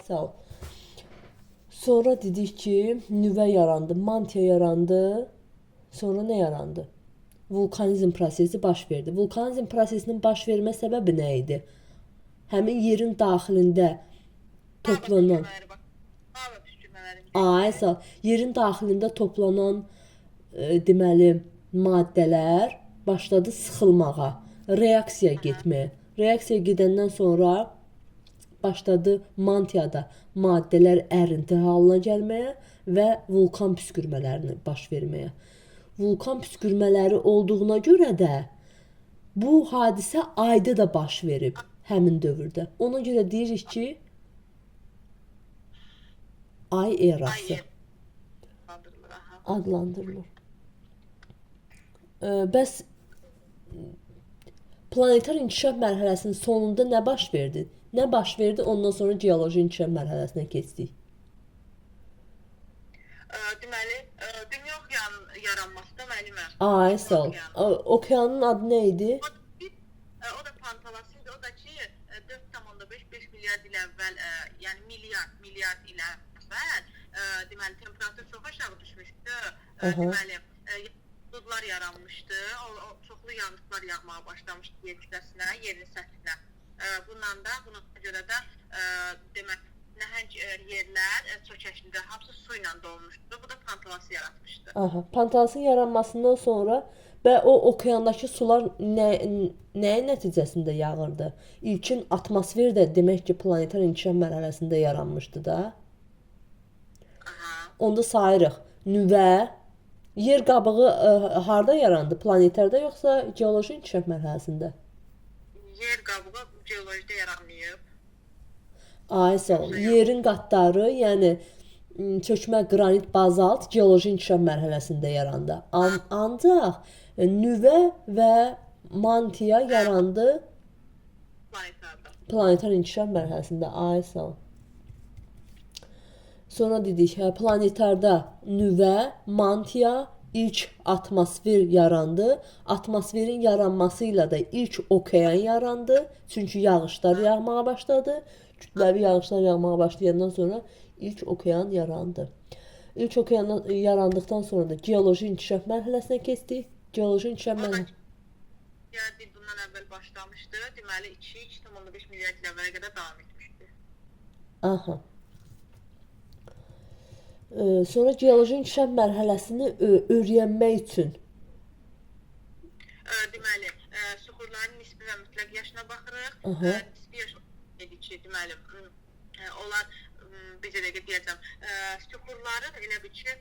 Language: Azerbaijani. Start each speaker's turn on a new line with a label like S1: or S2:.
S1: sağ ol. Sonra dedik ki, nüvə yarandı, mantia yarandı. Sonra nə yarandı? Vulkanizm prosesi baş verdi. Vulkanizm prosesinin baş vermə səbəbi nə idi? Həmin yerin daxilində toplanan yerin daxilində toplanan deməli maddələr başladı sıxılmağa, reaksiya getməyə. Reaksiya gedəndən sonra başladı mantiyada maddələr ərinti halına gəlməyə və vulkan püskürmələrini baş verməyə. Vulkan püskürmələri olduğuna görə də bu hadisə ayda da baş verib həmin dövrdə. Ona görə deyirik ki, ay erası adlandırılır. Bəs planetar inkişaf mərhələsinin sonunda nə baş verdi? Nə baş verdi? Ondan sonra geoloji inkişaf mərhələsinə keçdik.
S2: Deməli, dünya okeanının yaranması da müəllimə.
S1: Ay, sağ ol. Okeanın adı nə idi?
S2: O da Pantalas idi. O da ki 4,5 milyard il əvvəl, yəni milyard il əvvəl, deməli temperatur çox aşağı düşmüşdü. Deməli, buludlar yaranmışdı. Çoxlu yağıntılar yağmağa başlamışdı yer kütləsinə, yerin səthinə. Buna görə də deməli nəhəng yerlər çökəşində hamısı su ilə dolmuşdu. Bu da Pantalası yaratmışdı.
S1: Pantalasın yaranmasından sonra və o okeandakı sular nəyin nəticəsində yağırdı? İlkin atmosfer də demək ki, planetar inkişaf mərhələsində yaranmışdı da. Onda sayırıq. Nüvə, yer qabığı harda yarandı? Planetarda yoxsa geoloji inkişaf mərhələsində?
S2: Yer qabığı geolojidə yaranmayıb.
S1: Ay, sağ ol. Yerin qatları, yəni çökmə qranit bazalt geoloji inkişaf mərhələsində yarandı. Ancaq nüvə və mantia yarandı planetar inkişaf mərhələsində. Ay, sağ ol. Sonra dedik, planetarda nüvə, mantia, ilk atmosfer yarandı. Atmosferin yaranması ilə də ilk okean yarandı. Çünki yağışlar yağmağa başladı. Kütləvi yağışlar yağmağa başlayandan sonra ilk okean yarandı. İlk okean yarandıqdan sonra da geoloji inkişaf mərhələsinə keçdik. Geoloji inkişaf mərhələsi
S2: bundan əvvəl başlamışdı. Deməli 2,5 milyard il əvvələ qədər davam etmişdi.
S1: Aha. Sonra geoloji inkişaf mərhələsini öyrənmək üçün
S2: deməli, süxurların nisbi və mütləq yaşına baxırıq. Nisbi yaş dedik ki, deməli, onlar bir dəqiqə deyəcəm, süxurların elə bir ki,